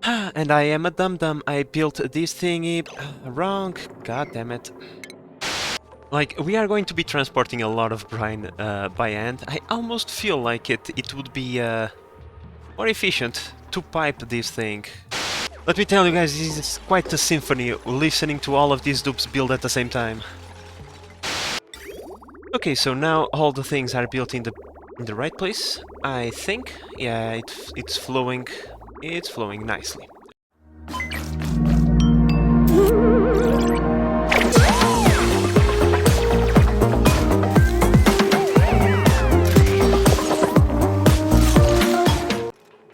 And I am a dum-dum. I built this thingy wrong. God damn it. Like, we are going to be transporting a lot of brine by hand. I almost feel like it would be more efficient to pipe this thing. Let me tell you guys, this is quite a symphony, listening to all of these dupes build at the same time. Okay, so now all the things are built in the right place, I think. Yeah, it's flowing. It's flowing nicely.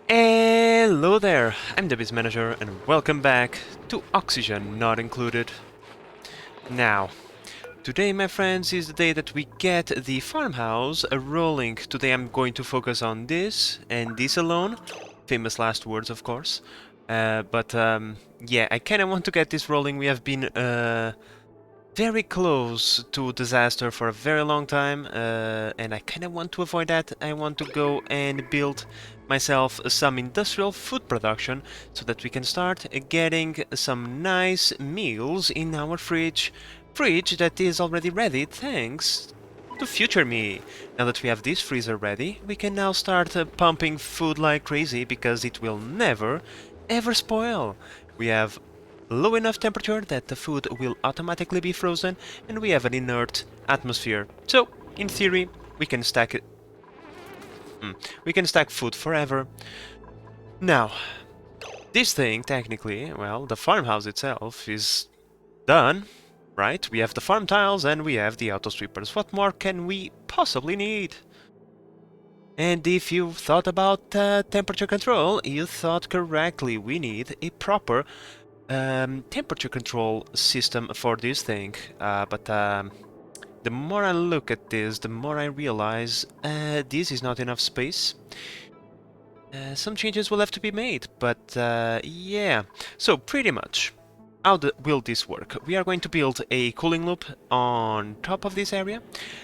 Hello there, I'm the Biz Manager and welcome back to Oxygen Not Included. Now, today, my friends, is the day that we get the farmhouse rolling. Today I'm going to focus on this and this alone. Famous last words, of course. Yeah, I kind of want to get this rolling. We have been very close to disaster for a very long time, and I kind of want to avoid that. I want to go and build myself some industrial food production so that we can start getting some nice meals in our fridge that is already ready thanks to future me. Now that we have this freezer ready, we can now start pumping food like crazy because it will never ever spoil. We have low enough temperature that the food will automatically be frozen, and we have an inert atmosphere. So, in theory, we can stack it. We can stack food forever. Now, this thing, technically, well, the farmhouse itself is done, right? We have the farm tiles and we have the auto sweepers. What more can we possibly need? And if you thought about temperature control, you thought correctly. We need a proper temperature control system for this thing, the more I look at this, the more I realize this is not enough space. Some changes will have to be made, but yeah. So pretty much, how will this work? We are going to build a cooling loop on top of this area.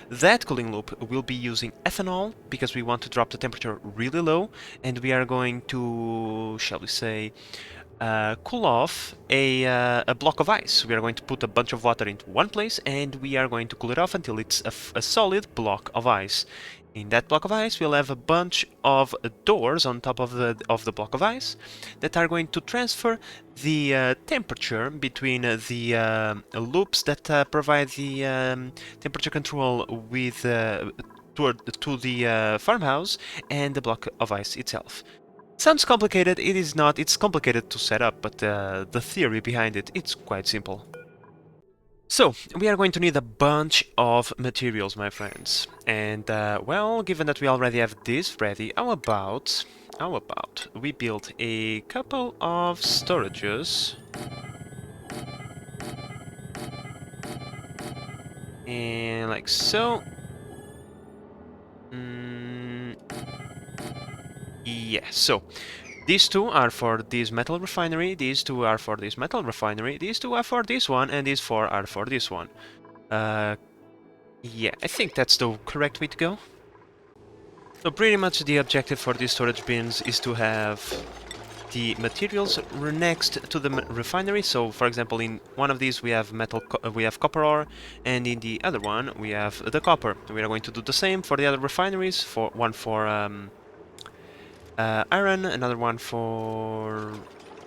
That cooling loop will be using ethanol because we want to drop the temperature really low, and we are going to, shall we say, cool off a block of ice. We are going to put a bunch of water into one place and we are going to cool it off until it's a solid block of ice. In that block of ice we'll have a bunch of doors on top of the block of ice that are going to transfer the temperature between the loops that provide the temperature control with to the farmhouse and the block of ice itself. Sounds complicated, it is not. It's complicated to set up, but the theory behind it, it's quite simple. So, we are going to need a bunch of materials, my friends. And, well, given that we already have this ready, how about we build a couple of storages. And like so. Yeah, so these two are for this metal refinery, these two are for this metal refinery, these two are for this one, and these four are for this one. Yeah, I think that's the correct way to go. So pretty much the objective for these storage bins is to have the materials next to the refinery. So for example, in one of these we have we have copper ore, and in the other one we have the copper. We are going to do the same for the other refineries, for one for iron, another one for...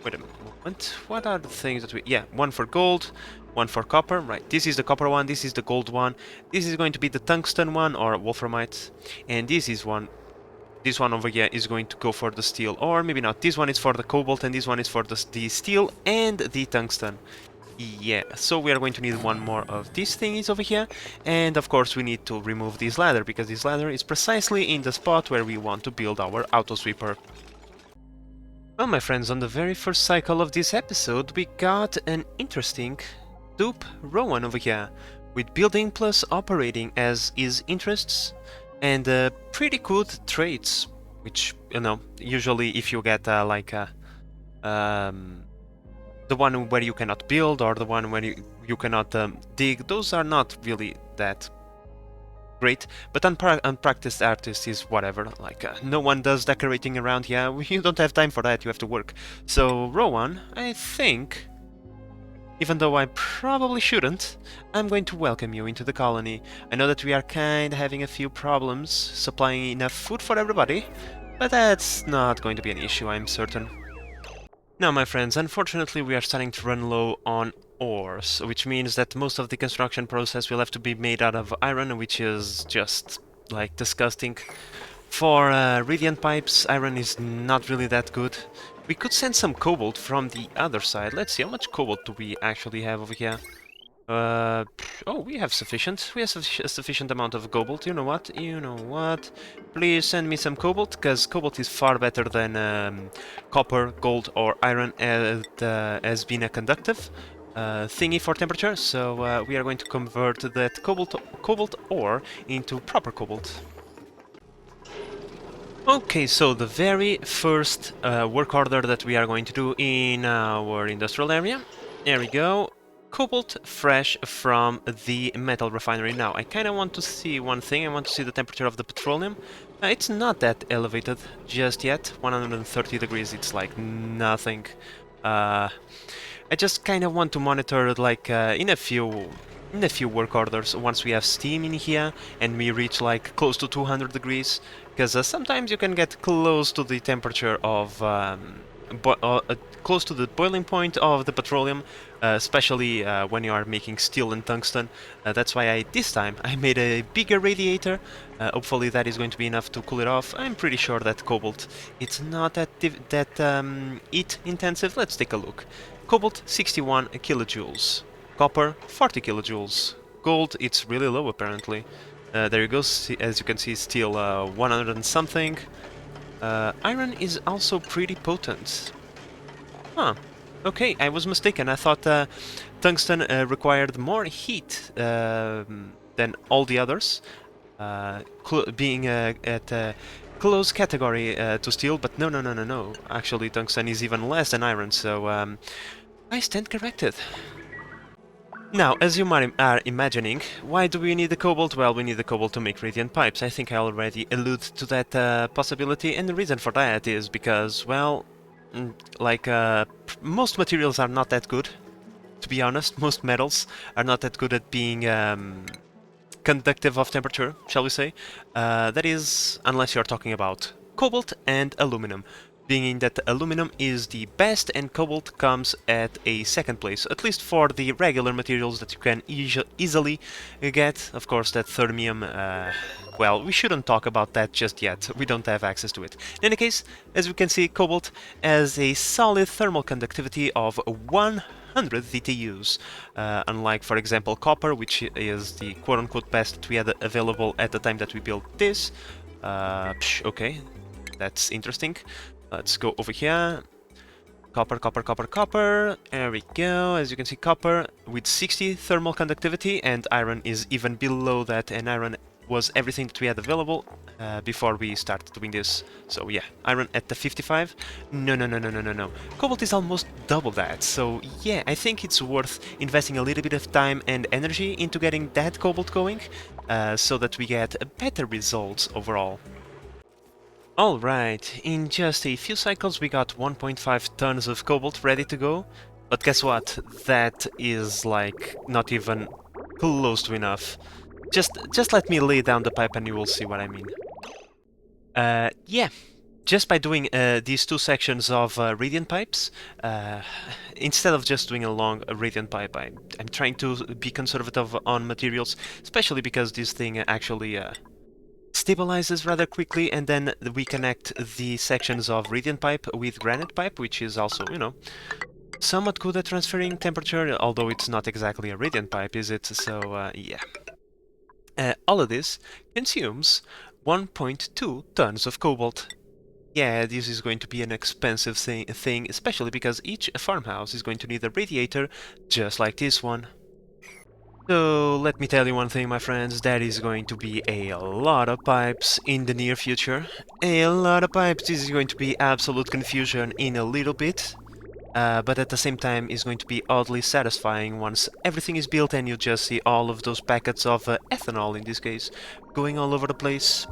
Wait a moment, what are the things that we... Yeah, one for gold, one for copper, right, this is the copper one, this is the gold one, this is going to be the tungsten one, or wolframite, and this one over here is going to go for the steel, or maybe not, this one is for the cobalt, and this one is for the steel and the tungsten. Yeah, so we are going to need one more of these thingies over here, and of course we need to remove this ladder, because this ladder is precisely in the spot where we want to build our auto sweeper. Well, my friends, on the very first cycle of this episode, we got an interesting dupe Rowan over here, with building plus operating as his interests, and pretty good traits, which, you know, usually if you get the one where you cannot build or the one where you cannot dig, those are not really that great, but unpracticed artist is whatever. Like, no one does decorating around here. You don't have time for that, you have to work. So, Rowan, I think, even though I probably shouldn't, I'm going to welcome you into the colony. I know that we are kinda having a few problems supplying enough food for everybody, but that's not going to be an issue, I'm certain. Now, my friends, unfortunately we are starting to run low on ores, which means that most of the construction process will have to be made out of iron, which is just, like, disgusting. For radiant pipes, iron is not really that good. We could send some cobalt from the other side. Let's see, how much cobalt do we actually have over here? Oh, we have sufficient. We have a sufficient amount of cobalt. You know what? You know what? Please send me some cobalt, because cobalt is far better than copper, gold, or iron as being a conductive thingy for temperature. So we are going to convert that cobalt ore into proper cobalt. Okay, so the very first work order that we are going to do in our industrial area. There we go. Cobalt fresh from the metal refinery. Now, I kind of want to see one thing. I want to see the temperature of the petroleum. It's not that elevated just yet. 130 degrees, it's like nothing. I just kind of want to monitor, like, in a few work orders, once we have steam in here and we reach like close to 200 degrees, because sometimes you can get close to the temperature of close to the boiling point of the petroleum, especially when you are making steel and tungsten. That's why this time I made a bigger radiator. Hopefully that is going to be enough to cool it off. I'm pretty sure that cobalt, it's not that heat intensive. Let's take a look. Cobalt 61 kilojoules. Copper 40 kilojoules. Gold, it's really low apparently. There you go, as you can see, steel 100 and something. Iron is also pretty potent. Huh. Okay, I was mistaken. I thought tungsten required more heat than all the others, being at close category to steel, but no. Actually, tungsten is even less than iron, so I stand corrected. Now, as you are imagining, why do we need the cobalt? Well, we need the cobalt to make radiant pipes. I think I already allude to that possibility, and the reason for that is because, well, like, most materials are not that good, to be honest. Most metals are not that good at being conductive of temperature, shall we say. That is, unless you're talking about cobalt and aluminum, being that aluminum is the best and cobalt comes at a second place, at least for the regular materials that you can easily get. Of course, that thermium, well, we shouldn't talk about that just yet, we don't have access to it. In any case, as we can see, cobalt has a solid thermal conductivity of 100 DTUs, unlike, for example, copper, which is the quote-unquote best that we had available at the time that we built this. Okay, that's interesting. Let's go over here. Copper. There we go. As you can see, copper with 60 thermal conductivity, and iron is even below that, and iron was everything that we had available before we started doing this. So yeah, iron at the 55. No. Cobalt is almost double that. So yeah, I think it's worth investing a little bit of time and energy into getting that cobalt going, so that we get better results overall. Alright, in just a few cycles we got 1.5 tons of cobalt ready to go, but guess what? That is, like, not even close to enough. Just let me lay down the pipe and you will see what I mean. Yeah, just by doing these two sections of radiant pipes, instead of just doing a long radiant pipe, I'm trying to be conservative on materials, especially because this thing actually stabilizes rather quickly, and then we connect the sections of radiant pipe with granite pipe, which is also, you know, somewhat good at transferring temperature, although it's not exactly a radiant pipe, is it? So, yeah. All of this consumes 1.2 tons of cobalt. Yeah, this is going to be an expensive thing, especially because each farmhouse is going to need a radiator just like this one. So, let me tell you one thing, my friends, that is going to be a lot of pipes in the near future. A lot of pipes. This is going to be absolute confusion in a little bit, but at the same time is going to be oddly satisfying once everything is built and you just see all of those packets of ethanol, in this case, going all over the place.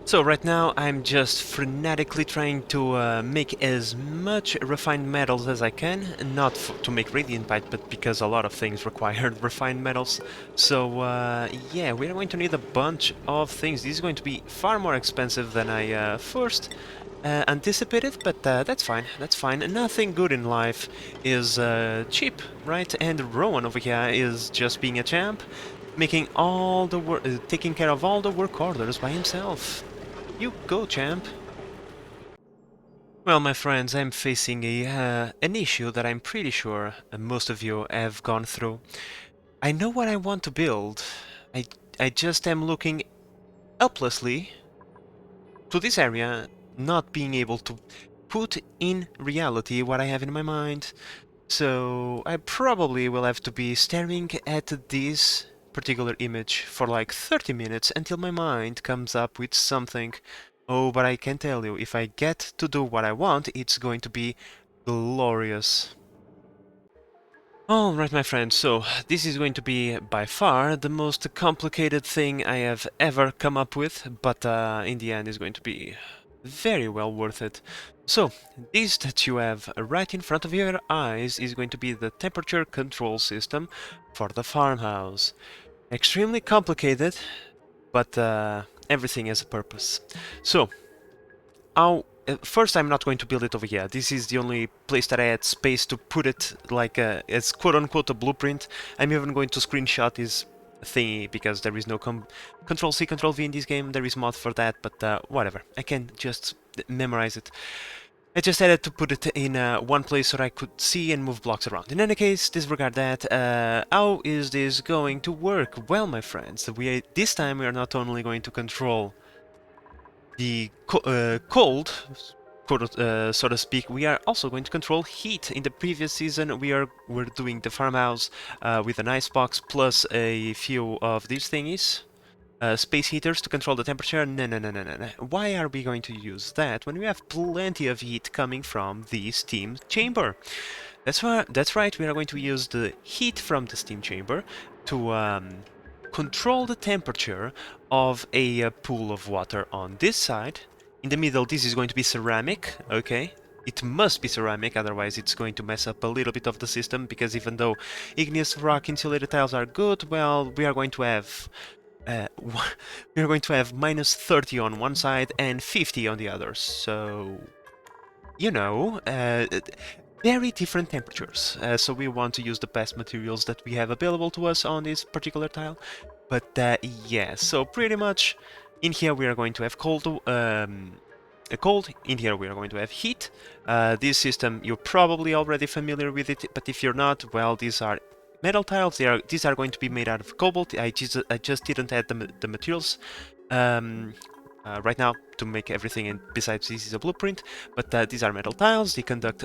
So right now I'm just frenetically trying to make as much refined metals as I can, not to make radiant pipe, but because a lot of things require refined metals. So yeah, we're going to need a bunch of things. This is going to be far more expensive than I first anticipated, but that's fine, that's fine. Nothing good in life is cheap, right? And Rowan over here is just being a champ, making all the work, taking care of all the work orders by himself. You go, champ. Well, my friends, I'm facing an issue that I'm pretty sure most of you have gone through. I know what I want to build. I, I just am looking helplessly to this area, not being able to put in reality what I have in my mind. So I probably will have to be staring at this particular image for like 30 minutes until my mind comes up with something. Oh, but I can tell you, if I get to do what I want, it's going to be glorious. Alright, my friends, so this is going to be by far the most complicated thing I have ever come up with, but in the end is going to be very well worth it. So, this that you have right in front of your eyes is going to be the temperature control system for the farmhouse. Extremely complicated, but everything has a purpose. So, first, I'm not going to build it over here. This is the only place that I had space to put it, like as quote-unquote a blueprint. I'm even going to screenshot this thingy because there is no Control C, Control V in this game. There is mod for that, but whatever. I can just memorize it. I just had to put it in one place so I could see and move blocks around. In any case, disregard that. How is this going to work? Well, my friends, this time we are not only going to control the cold, so to speak, we are also going to control heat. In the previous season, we're doing the farmhouse with an icebox plus a few of these thingies. Space heaters to control the temperature. No, no, no, no, no, no. Why are we going to use that when we have plenty of heat coming from the steam chamber? That's right, we are going to use the heat from the steam chamber to control the temperature of a pool of water on this side. In the middle, this is going to be ceramic, okay? It must be ceramic, otherwise it's going to mess up a little bit of the system, because even though igneous rock insulated tiles are good, well, we are going to have we are going to have minus 30 on one side and 50 on the other, so you know, very different temperatures. So we want to use the best materials that we have available to us on this particular tile. But yeah, so pretty much in here we are going to have cold. Cold. In here we are going to have heat. This system, you're probably already familiar with it, but if you're not, well, these are metal tiles. These are going to be made out of cobalt. I just didn't add the materials right now to make everything, and besides this is a blueprint, but these are metal tiles. They conduct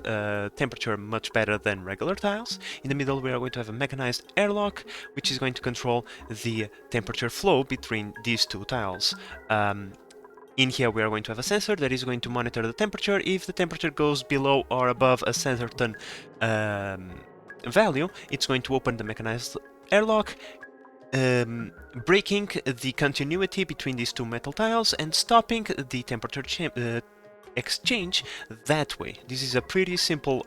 temperature much better than regular tiles. In the middle we are going to have a mechanized airlock, which is going to control the temperature flow between these two tiles. In here we are going to have a sensor that is going to monitor the temperature. If the temperature goes below or above a certain value, it's going to open the mechanized airlock, breaking the continuity between these two metal tiles and stopping the temperature exchange that way. This is a pretty simple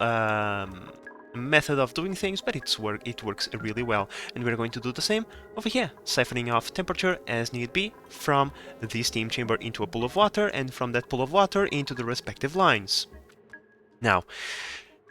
method of doing things, but it works really well. And we're going to do the same over here, siphoning off temperature as need be from the steam chamber into a pool of water, and from that pool of water into the respective lines. Now,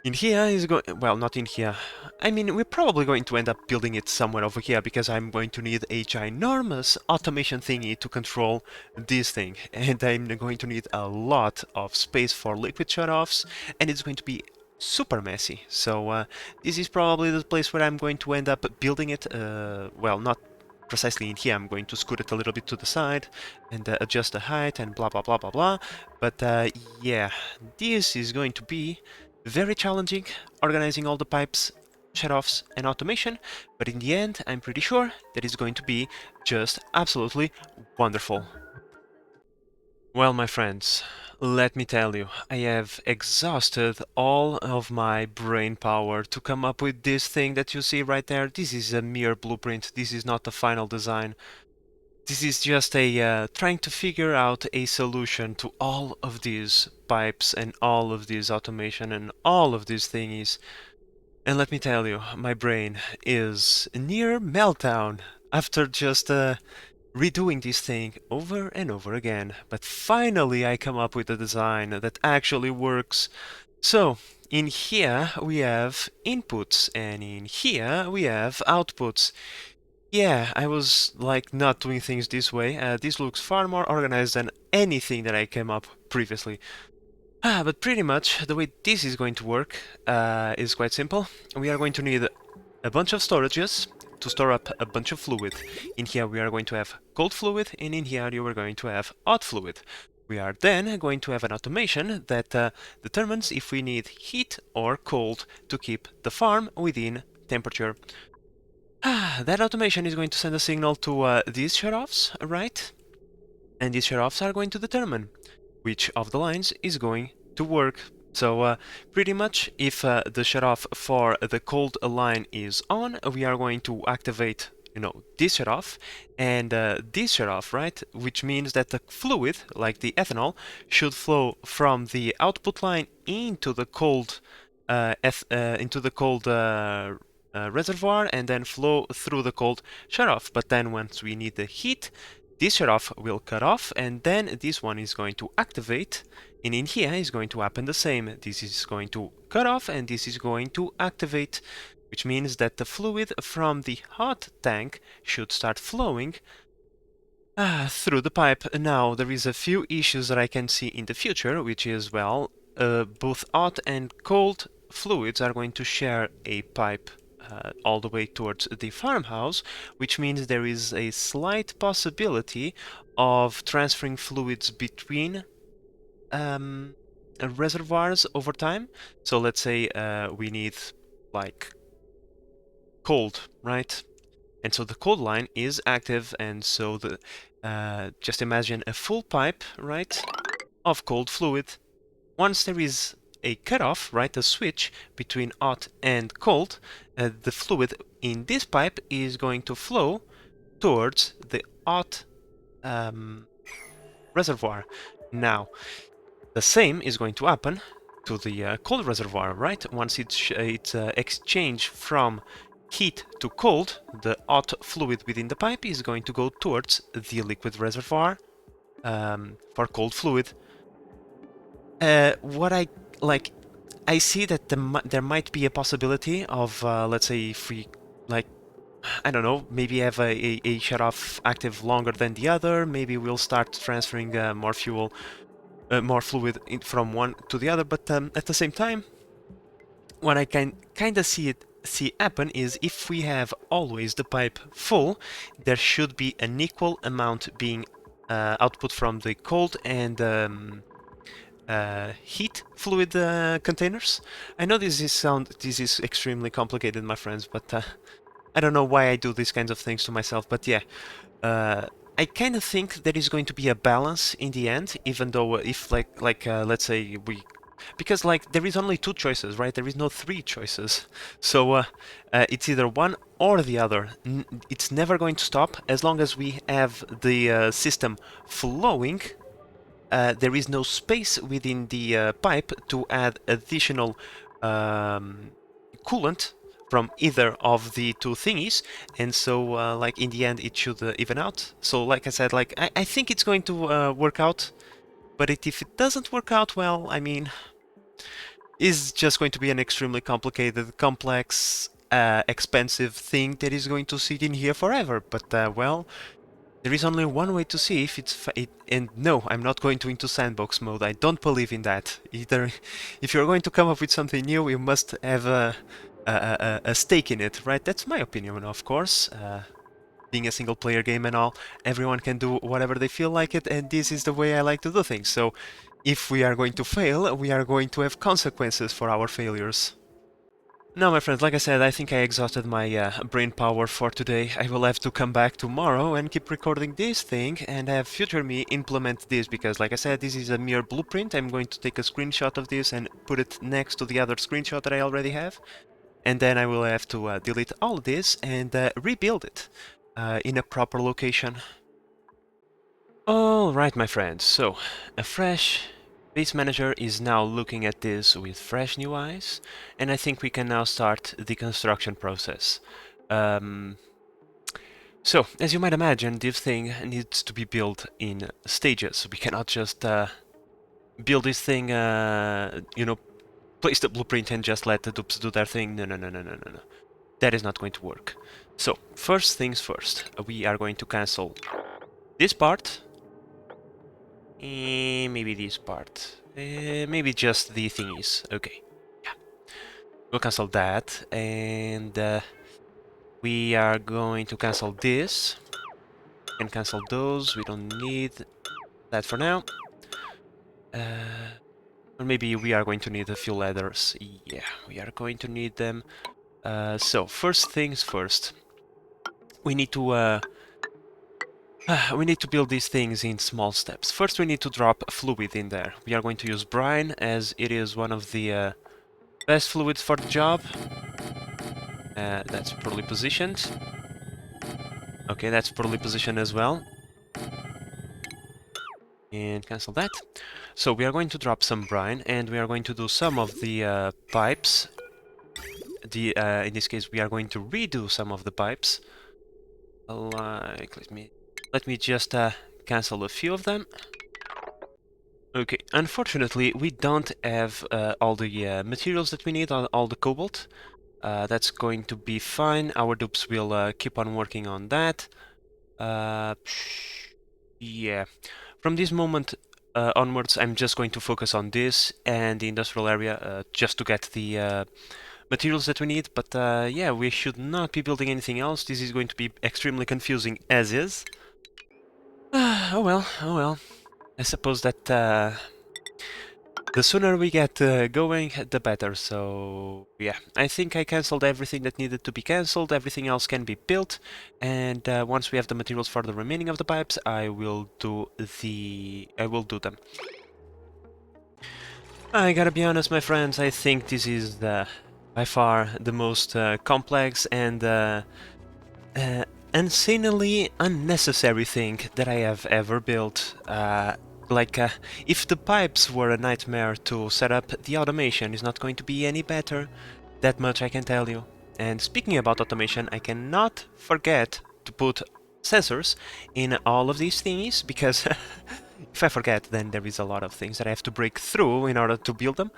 in here is going... well, not in here. I mean, we're probably going to end up building it somewhere over here, because I'm going to need a ginormous automation thingy to control this thing. And I'm going to need a lot of space for liquid shutoffs, and it's going to be super messy. So this is probably the place where I'm going to end up building it. Well, not precisely in here. I'm going to scoot it a little bit to the side and adjust the height and blah blah blah blah blah. But yeah, this is going to be very challenging, organizing all the pipes, shutoffs and automation, but in the end I'm pretty sure that it's going to be just absolutely wonderful. Well, my friends, let me tell you, I have exhausted all of my brain power to come up with this thing that you see right there. This is a mere blueprint, this is not the final design. This is just a trying to figure out a solution to all of these pipes and all of these automation and all of these thingies. And let me tell you, my brain is near meltdown after just redoing this thing over and over again. But finally I come up with a design that actually works. So, in here we have inputs, and in here we have outputs. Yeah, I was like not doing things this way. This looks far more organized than anything that I came up previously. But pretty much the way this is going to work is quite simple. We are going to need a bunch of storages to store up a bunch of fluid. In here we are going to have cold fluid, and in here you are going to have hot fluid. We are then going to have an automation that determines if we need heat or cold to keep the farm within temperature. That automation is going to send a signal to these shutoffs, right? And these shutoffs are going to determine which of the lines is going to work. So pretty much if the shutoff for the cold line is on, we are going to activate, you know, this shutoff and this shutoff, right? Which means that the fluid, like the ethanol, should flow from the output line into the cold reservoir and then flow through the cold shutoff. But then once we need the heat, this shutoff will cut off, and then this one is going to activate, and in here is going to happen the same. This is going to cut off, and this is going to activate, which means that the fluid from the hot tank should start flowing through the pipe. Now, there is a few issues that I can see in the future, which is, well, both hot and cold fluids are going to share a pipe all the way towards the farmhouse, which means there is a slight possibility of transferring fluids between reservoirs over time. So let's say we need like cold, right? And so the cold line is active, and so the just imagine a full pipe, right, of cold fluid. Once there is a cutoff, right, a switch between hot and cold, the fluid in this pipe is going to flow towards the hot reservoir. Now, the same is going to happen to the cold reservoir, right? Once it's exchanged from heat to cold, the hot fluid within the pipe is going to go towards the liquid reservoir for cold fluid. What I like, I see that there might be a possibility of, let's say, if we, like, I don't know, maybe have a shutoff active longer than the other. Maybe we'll start transferring more fuel, more fluid from one to the other. But at the same time, what I can kind of see happen is if we have always the pipe full, there should be an equal amount being output from the cold and heat fluid containers. I know this is extremely complicated, my friends, but I don't know why I do these kinds of things to myself. But yeah, I kind of think there is going to be a balance in the end, even though if let's say because like there is only two choices, right? There is no three choices, so it's either one or the other. It's never going to stop as long as we have the system flowing. There is no space within the pipe to add additional coolant from either of the two thingies, and so like in the end it should even out. So like I said, like I think it's going to work out, but if it doesn't work out, well, I mean, it's just going to be an extremely complicated, complex, expensive thing that is going to sit in here forever. But well, there is only one way to see if it's and no, I'm not going to into sandbox mode. I don't believe in that. Either if you're going to come up with something new, you must have a stake in it, right? That's my opinion, of course. Being a single player game and all, everyone can do whatever they feel like it, and this is the way I like to do things. So if we are going to fail, we are going to have consequences for our failures. Now, my friends, like I said, I think I exhausted my brain power for today. I will have to come back tomorrow and keep recording this thing and have future me implement this, because like I said, this is a mere blueprint. I'm going to take a screenshot of this and put it next to the other screenshot that I already have. And then I will have to delete all this and rebuild it in a proper location. Alright, my friends, so a fresh base manager is now looking at this with fresh new eyes, and I think we can now start the construction process. So, as you might imagine, this thing needs to be built in stages. We cannot just build this thing, place the blueprint and just let the dupes do their thing. No, no, no, no, no, no, no. That is not going to work. So, first things first, we are going to cancel this part. Maybe this part. Maybe just the thingies. Okay. Yeah. We'll cancel that. And we are going to cancel this. And cancel those. We don't need that for now. Or maybe we are going to need a few ladders. Yeah, we are going to need them. So, first things first. We need to build these things in small steps. First, we need to drop fluid in there. We are going to use brine, as it is one of the best fluids for the job. That's poorly positioned. Okay, that's poorly positioned as well. And cancel that. So we are going to drop some brine, and we are going to do some of the pipes. In this case, we are going to redo some of the pipes. Like, let me just cancel a few of them. Okay, unfortunately, we don't have all the materials that we need, all the cobalt. That's going to be fine. Our dupes will keep on working on that. Yeah. From this moment onwards, I'm just going to focus on this and the industrial area just to get the materials that we need. But yeah, we should not be building anything else. This is going to be extremely confusing as is. Oh well, oh well. I suppose that the sooner we get going, the better. So yeah, I think I cancelled everything that needed to be cancelled. Everything else can be built, and once we have the materials for the remaining of the pipes, I will do them. I gotta be honest, my friends. I think this is by far the most complex and insanely unnecessary thing that I have ever built. If the pipes were a nightmare to set up, the automation is not going to be any better. That much I can tell you. And speaking about automation, I cannot forget to put sensors in all of these thingies, because if I forget, then there is a lot of things that I have to break through in order to build them.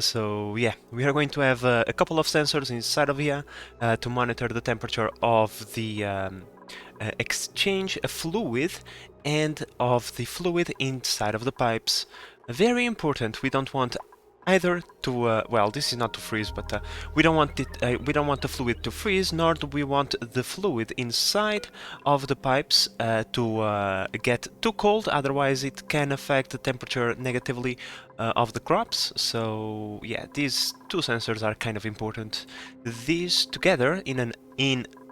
So yeah, we are going to have a couple of sensors inside of here to monitor the temperature of the exchange fluid and of the fluid inside of the pipes. Very important. We don't want either to well, this is not to freeze, but we don't want we don't want the fluid to freeze, nor do we want the fluid inside of the pipes to get too cold. Otherwise, it can affect the temperature negatively of the crops. So yeah, these two sensors are kind of important. These together in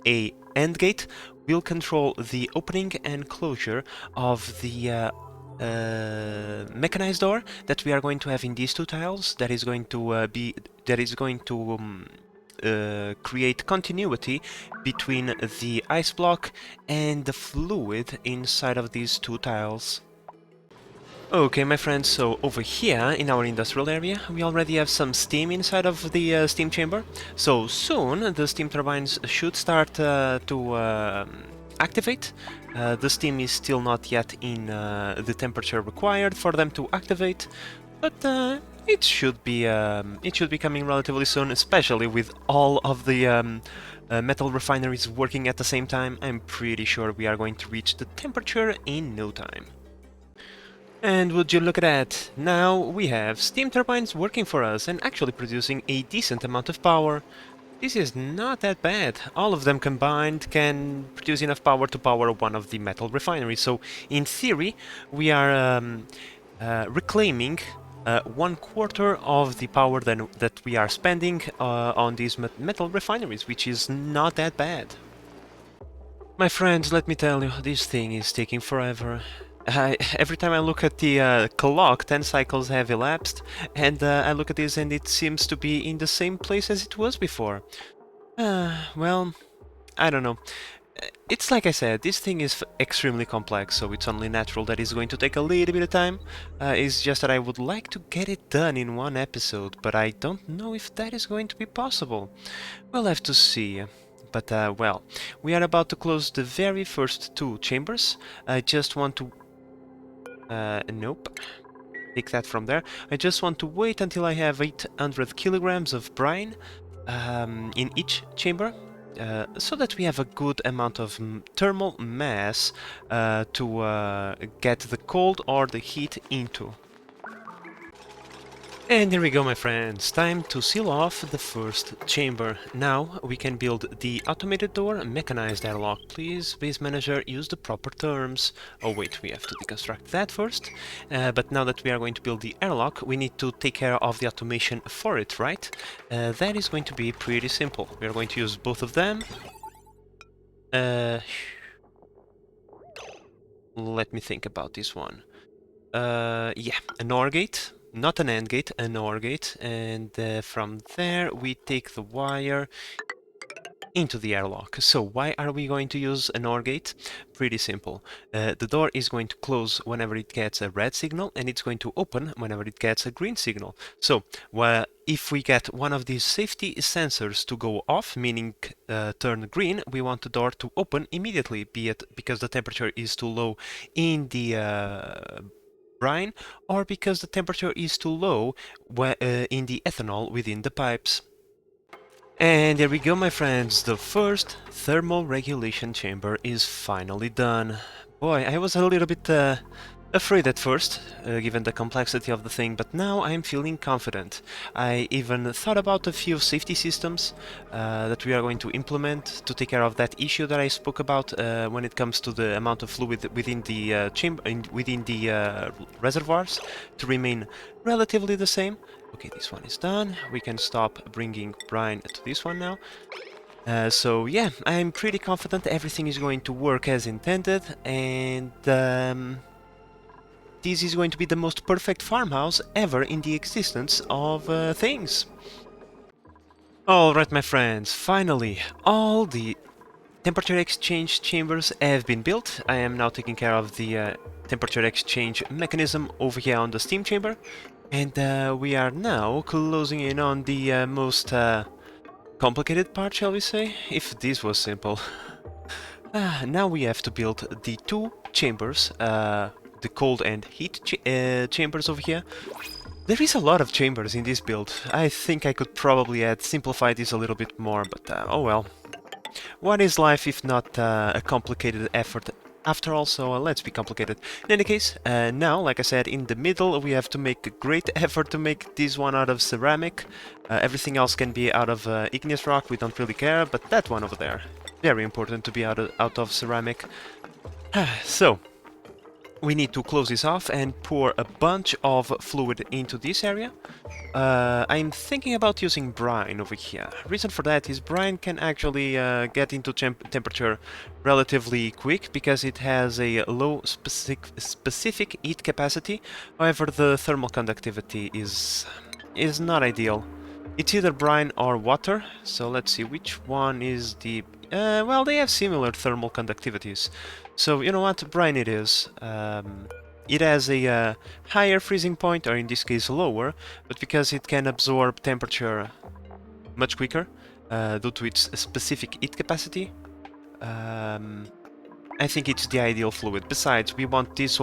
a AND gate will control the opening and closure of the mechanized door that we are going to have in these two tiles. That is going to create continuity between the ice block and the fluid inside of these two tiles. Okay, my friends, so over here in our industrial area, we already have some steam inside of the steam chamber. So soon the steam turbines should start to activate. The steam is still not yet in the temperature required for them to activate, but it should be coming relatively soon, especially with all of the metal refineries working at the same time. I'm pretty sure we are going to reach the temperature in no time. And would you look at that, now we have steam turbines working for us and actually producing a decent amount of power. This is not that bad. All of them combined can produce enough power to power one of the metal refineries. So in theory, we are reclaiming 1/4 of the power that we are spending on these metal refineries, which is not that bad. My friends, let me tell you, this thing is taking forever. Every time I look at the clock, 10 cycles have elapsed, and I look at this and it seems to be in the same place as it was before. Well, I don't know. It's like I said, this thing is extremely complex, so it's only natural that it's going to take a little bit of time. It's just that I would like to get it done in one episode, but I don't know if that is going to be possible. We'll have to see. But, well, we are about to close the very first two chambers. I just want to... nope. Take that from there. I just want to wait until I have 800 kilograms of brine in each chamber, so that we have a good amount of thermal mass to get the cold or the heat into. And here we go, my friends. Time to seal off the first chamber. Now we can build the automated door, mechanized airlock. Please, base manager, use the proper terms. Oh wait, we have to deconstruct that first. But now that we are going to build the airlock, we need to take care of the automation for it, right? That is going to be pretty simple. We are going to use both of them. Let me think about this one. Yeah, an OR gate. Not an AND gate, an OR gate, and from there we take the wire into the airlock. So why are we going to use an OR gate? Pretty simple. The door is going to close whenever it gets a red signal, and it's going to open whenever it gets a green signal. So if we get one of these safety sensors to go off, meaning turn green, we want the door to open immediately, be it because the temperature is too low in the brine, or because the temperature is too low in the ethanol within the pipes. And there we go, my friends, the first thermal regulation chamber is finally done. Boy, I was a little bit afraid at first, given the complexity of the thing, but now I'm feeling confident. I even thought about a few safety systems that we are going to implement to take care of that issue that I spoke about when it comes to the amount of fluid within the reservoirs to remain relatively the same. Okay, this one is done. We can stop bringing brine to this one now. So yeah, I'm pretty confident everything is going to work as intended, and this is going to be the most perfect farmhouse ever in the existence of things. Alright, my friends, finally, all the temperature exchange chambers have been built. I am now taking care of the temperature exchange mechanism over here on the steam chamber, and we are now closing in on the most complicated part, shall we say, if this was simple. Now we have to build the two chambers, the cold and heat chambers over here. There is a lot of chambers in this build. I think I could probably simplify this a little bit more, but oh well. What is life if not a complicated effort? After all, so let's be complicated. In any case, now, like I said, in the middle we have to make a great effort to make this one out of ceramic. Everything else can be out of igneous rock, we don't really care, but that one over there, very important to be out of ceramic. So, we need to close this off and pour a bunch of fluid into this area. I'm thinking about using brine over here. Reason for that is brine can actually get into temperature relatively quick because it has a low specific heat capacity. However, the thermal conductivity is not ideal. It's either brine or water, so let's see which one is the... well, they have similar thermal conductivities. So, you know what, brine it is. It has a higher freezing point, or in this case lower, but because it can absorb temperature much quicker due to its specific heat capacity, I think it's the ideal fluid. Besides, we want this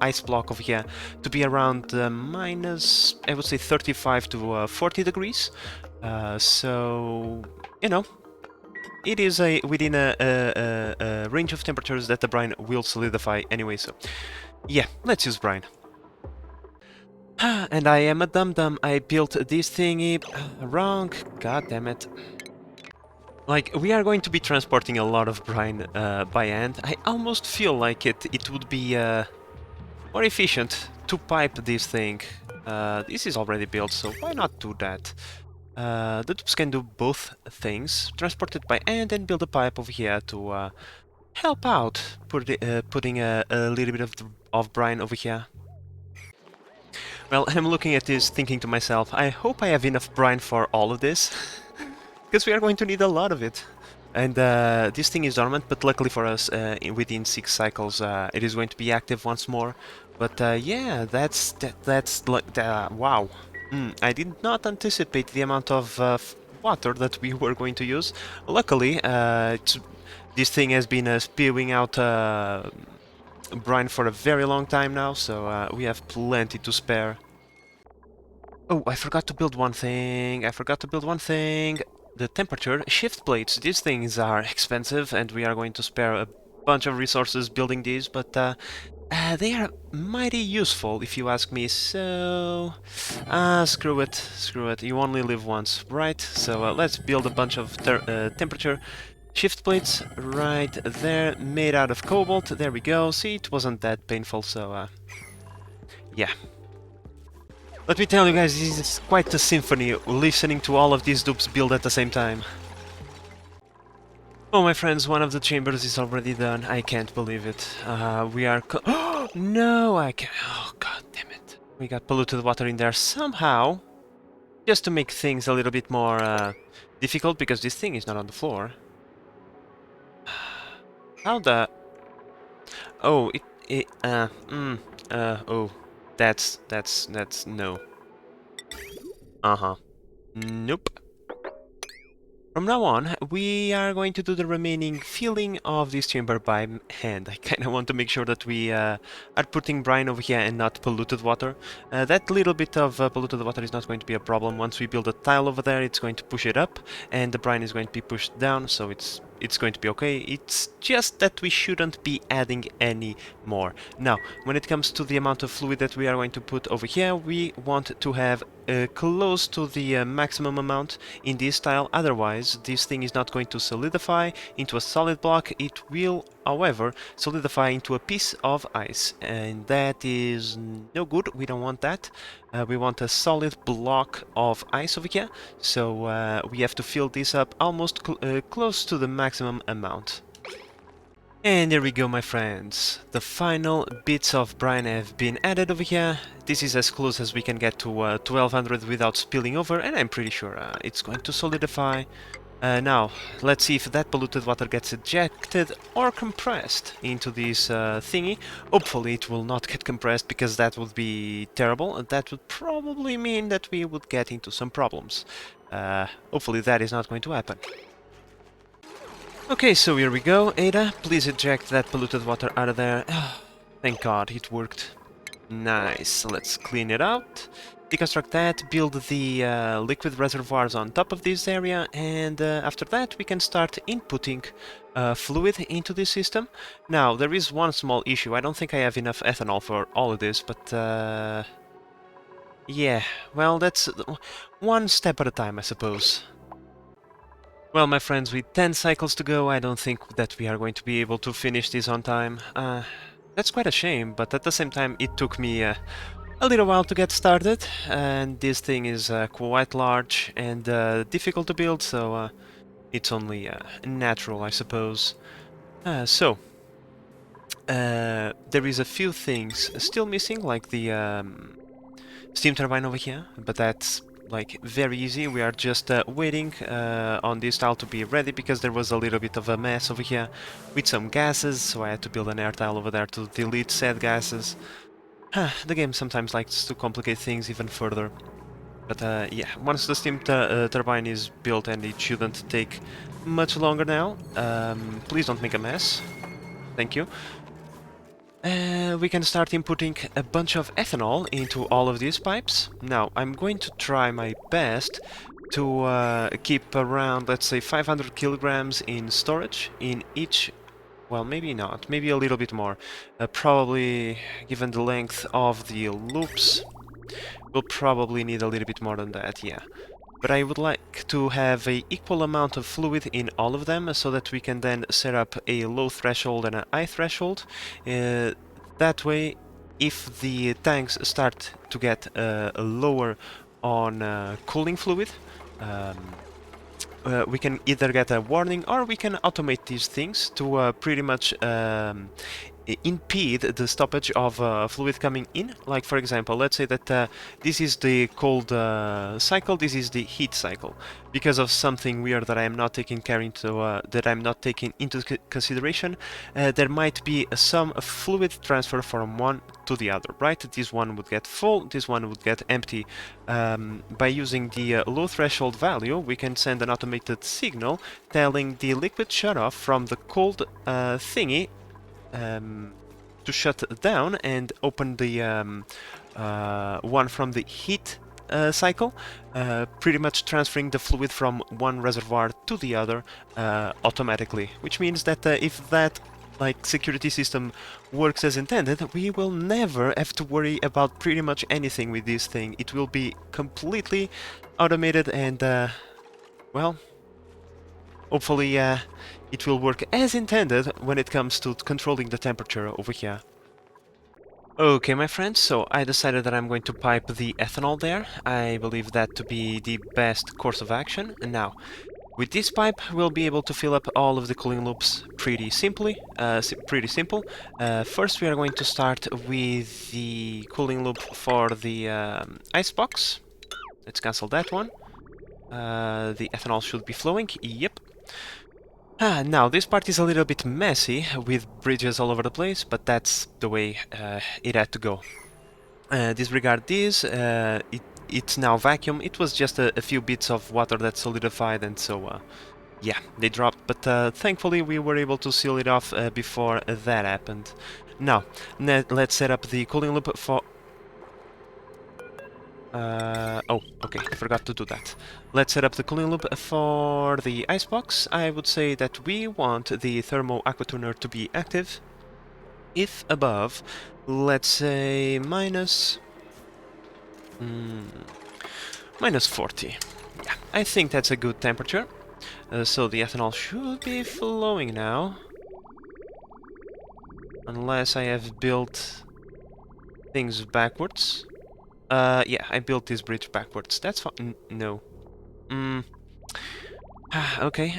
ice block over here to be around minus, I would say, 35 to 40 degrees. So, you know, it is within a range of temperatures that the brine will solidify anyway, so yeah, let's use brine. And I am a dum-dum, I built this thingy wrong, god damn it. Like, we are going to be transporting a lot of brine by hand. I almost feel like it would be more efficient to pipe this thing. This is already built, so why not do that? The tubes can do both things, transport it by hand and build a pipe over here to help out putting a little bit of brine over here. Well, I'm looking at this thinking to myself, I hope I have enough brine for all of this, because we are going to need a lot of it. And this thing is dormant, but luckily for us, within 6 cycles, it is going to be active once more. But yeah, that's like wow. I did not anticipate the amount of water that we were going to use. Luckily, this thing has been spewing out brine for a very long time now, so we have plenty to spare. Oh, I forgot to build one thing. I forgot to build one thing. The temperature shift plates. These things are expensive, and we are going to spare a bunch of resources building these, but they are mighty useful, if you ask me. So, screw it, screw it. You only live once, right? So let's build a bunch of temperature shift plates right there, made out of cobalt. There we go. See, it wasn't that painful. So, yeah. Let me tell you guys, this is quite a symphony, listening to all of these dupes build at the same time. Oh, my friends, one of the chambers is already done. I can't believe it. We are oh, no, I can't. Oh, god damn it. We got polluted water in there somehow. Just to make things a little bit more difficult, because this thing is not on the floor. How the... Oh, oh. That's, no. Uh-huh. Nope. From now on, we are going to do the remaining filling of this chamber by hand. I kind of want to make sure that we are putting brine over here and not polluted water. That little bit of polluted water is not going to be a problem. Once we build a tile over there, it's going to push it up, and the brine is going to be pushed down, so it's going to be okay. It's just that we shouldn't be adding any more. Now, when it comes to the amount of fluid that we are going to put over here, we want to have close to the maximum amount in this tile, otherwise this thing is not going to solidify into a solid block. It will, however, solidify into a piece of ice, and that is no good. We don't want that. We want a solid block of ice over here, so we have to fill this up almost close to the maximum amount. And there we go, my friends. The final bits of brine have been added over here. This is as close as we can get to 1200 without spilling over, and I'm pretty sure it's going to solidify. Now, let's see if that polluted water gets ejected or compressed into this thingy. Hopefully it will not get compressed, because that would be terrible, and that would probably mean that we would get into some problems. Hopefully that is not going to happen. Okay, so here we go. Ada, please eject that polluted water out of there. Thank God, it worked. Nice. Let's clean it out. Deconstruct that, build the liquid reservoirs on top of this area, and after that we can start inputting fluid into this system. Now, there is one small issue. I don't think I have enough ethanol for all of this, but yeah, well, that's one step at a time, I suppose. Well, my friends, with 10 cycles to go, I don't think that we are going to be able to finish this on time. That's quite a shame, but at the same time it took me a little while to get started, and this thing is quite large and difficult to build, so it's only natural, I suppose. So, there is a few things still missing, like the steam turbine over here, but that's like very easy. We are just waiting on this tile to be ready, because there was a little bit of a mess over here with some gases, so I had to build an air tile over there to delete said gases. The game sometimes likes to complicate things even further. But yeah, once the steam turbine is built, and it shouldn't take much longer now, please don't make a mess. Thank you. We can start inputting a bunch of ethanol into all of these pipes. Now, I'm going to try my best to keep around, let's say, 500 kilograms in storage in each. Well, maybe not, maybe a little bit more. Probably, given the length of the loops, we'll probably need a little bit more than that, yeah. But I would like to have an equal amount of fluid in all of them, so that we can then set up a low threshold and a high threshold. That way, if the tanks start to get lower on cooling fluid, we can either get a warning, or we can automate these things to pretty much impede the stoppage of fluid coming in. Like for example, let's say that this is the cold cycle, this is the heat cycle. Because of something weird that I am not taking care into consideration, there might be some fluid transfer from one to the other, right? This one would get full, this one would get empty. By using the low threshold value, we can send an automated signal telling the liquid shut off from the cold thingy to shut down and open the one from the heat cycle, pretty much transferring the fluid from one reservoir to the other automatically, which means that if that security system works as intended, we will never have to worry about pretty much anything with this thing. It will be completely automated and well, hopefully it will work as intended when it comes to controlling the temperature over here. Okay, my friends, so I decided that I'm going to pipe the ethanol there. I believe that to be the best course of action. And now, with this pipe, we'll be able to fill up all of the cooling loops pretty simple. First, we are going to start with the cooling loop for the icebox. Let's cancel that one. The ethanol should be flowing. Yep. Now, this part is a little bit messy, with bridges all over the place, but that's the way it had to go. Disregard this, it's now vacuum. It was just a few bits of water that solidified, and so, yeah, they dropped. But thankfully, we were able to seal it off before that happened. Now, let's set up the cooling loop for... oh, okay, I forgot to do that. Let's set up the cooling loop for the icebox. I would say that we want the thermo aqua tuner to be active. If above, let's say minus 40. Yeah, I think that's a good temperature. So the ethanol should be flowing now. Unless I have built things backwards. Yeah, I built this bridge backwards. That's fine. No. Okay.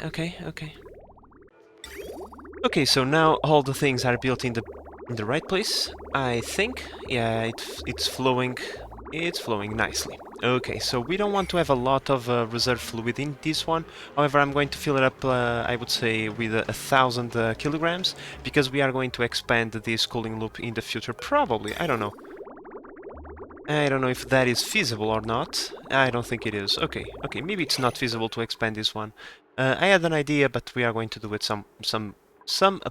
Okay, so now all the things are built in the right place, I think. Yeah, it's flowing. It's flowing nicely. Okay, so we don't want to have a lot of reserve fluid in this one. However, I'm going to fill it up, I would say, with 1,000 kilograms, because we are going to expand this cooling loop in the future, probably. I don't know. I don't know if that is feasible or not. I don't think it is. Okay, maybe it's not feasible to expand this one. I had an idea, but we are going to do it some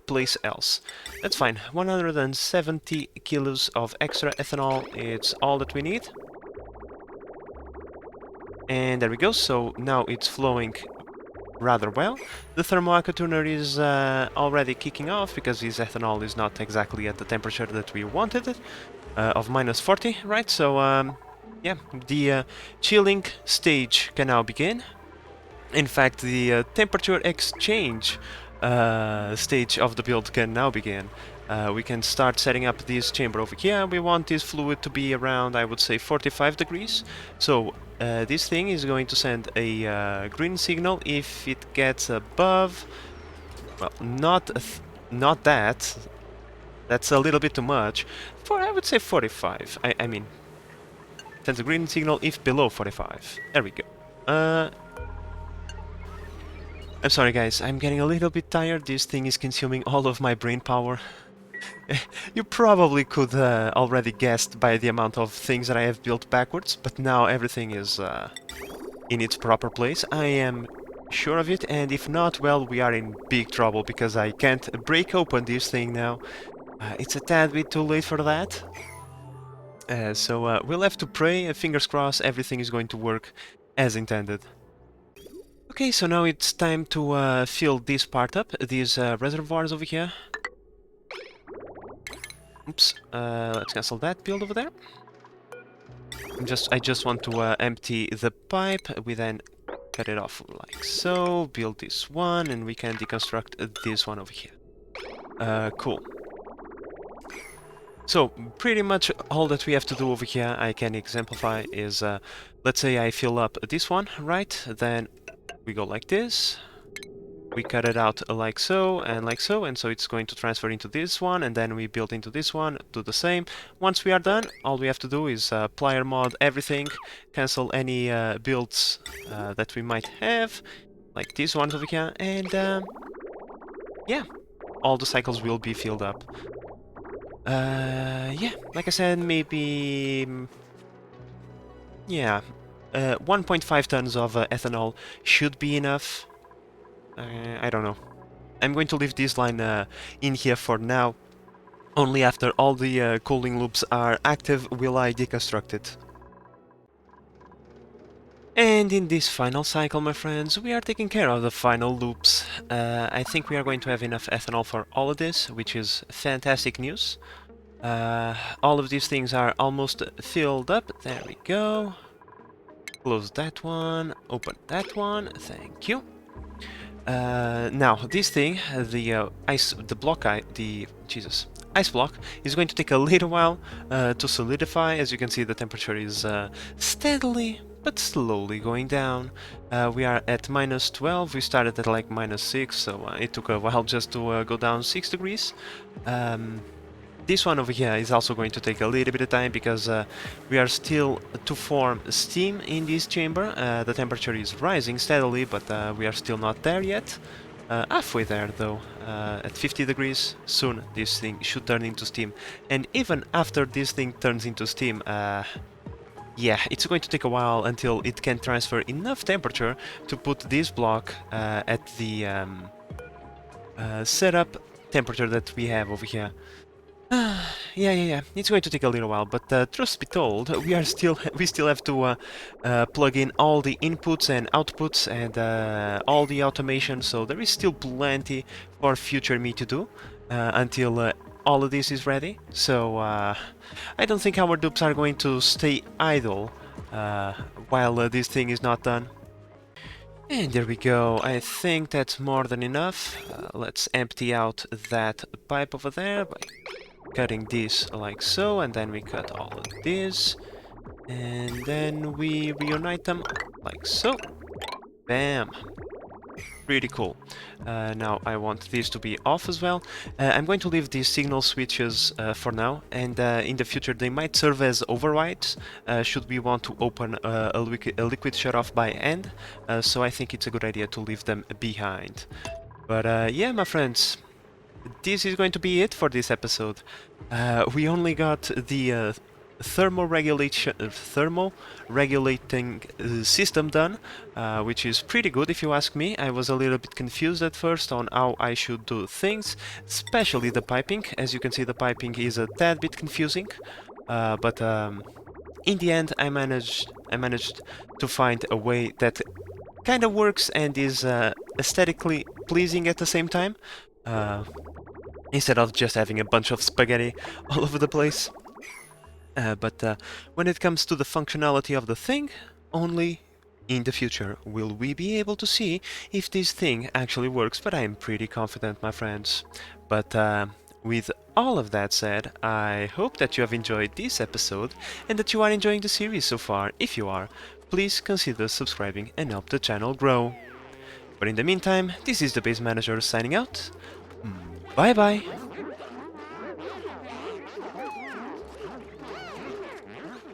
place else. That's fine. 170 kilos of extra ethanol. It's all that we need. And there we go. So now it's flowing rather well. The thermo aqua tuner is already kicking off because this ethanol is not exactly at the temperature that we wanted it. Of minus 40, right? So, yeah, the chilling stage can now begin. In fact, the temperature exchange stage of the build can now begin. We can start setting up this chamber over here. We want this fluid to be around, I would say, 45 degrees. So, this thing is going to send a green signal if it gets above... Well, not that. That's a little bit too much. I would say 45. I mean, sends a green signal if below 45. There we go. I'm sorry, guys. I'm getting a little bit tired. This thing is consuming all of my brain power. You probably could already guessed by the amount of things that I have built backwards, but now everything is in its proper place. I am sure of it, and if not, well, we are in big trouble because I can't break open this thing now. It's a tad bit too late for that. So we'll have to pray, fingers crossed, everything is going to work as intended. Okay, so now it's time to fill this part up, these reservoirs over here. Oops, let's cancel that build over there. I just want to empty the pipe. We then cut it off like so, build this one, and we can deconstruct this one over here. Cool. So, pretty much all that we have to do over here, I can exemplify, is, let's say I fill up this one, right? Then we go like this. we cut it out like so, and so it's going to transfer into this one, and then we build into this one, do the same. Once we are done, all we have to do is player mod everything, cancel any builds that we might have, like these ones over here, and yeah, all the cycles will be filled up. Yeah, like I said, maybe... yeah, 1.5 tons of ethanol should be enough. I don't know. I'm going to leave this line in here for now. Only after all the cooling loops are active will I deconstruct it. And in this final cycle, my friends, we are taking care of the final loops. I think we are going to have enough ethanol for all of this, which is fantastic news. All of these things are almost filled up. There we go. Close that one, open that one, thank you. Now, this thing, the ice block, is going to take a little while to solidify. As you can see, the temperature is steadily but slowly going down. We are at -12, we started at like -6, so it took a while just to go down 6 degrees. This one over here is also going to take a little bit of time because we are still to form steam in this chamber. The temperature is rising steadily, but we are still not there yet. Halfway there though, at 50 degrees, soon this thing should turn into steam. And even after this thing turns into steam, yeah, it's going to take a while until it can transfer enough temperature to put this block at the setup temperature that we have over here. Yeah. It's going to take a little while, but truth be told, we still have to plug in all the inputs and outputs and all the automation. So there is still plenty for future me to do until all of this is ready. So I don't think our dupes are going to stay idle while this thing is not done. And there we go. I think that's more than enough. Let's empty out that pipe over there by cutting this like so, and then we cut all of this, and then we reunite them like so. Bam! Pretty cool. Now I want this to be off as well. I'm going to leave these signal switches for now, and in the future they might serve as overrides should we want to open a liquid shutoff by hand, so I think it's a good idea to leave them behind. But yeah, my friends, this is going to be it for this episode. We only got the thermal regulating system done, which is pretty good if you ask me. I was a little bit confused at first on how I should do things, especially the piping. As you can see, the piping is a tad bit confusing, but in the end I managed to find a way that kind of works and is aesthetically pleasing at the same time. Instead of just having a bunch of spaghetti all over the place. But when it comes to the functionality of the thing, only in the future will we be able to see if this thing actually works, but I am pretty confident, my friends. But with all of that said, I hope that you have enjoyed this episode and that you are enjoying the series so far. If you are, please consider subscribing and help the channel grow. But in the meantime, this is the Base Manager signing out. Bye bye!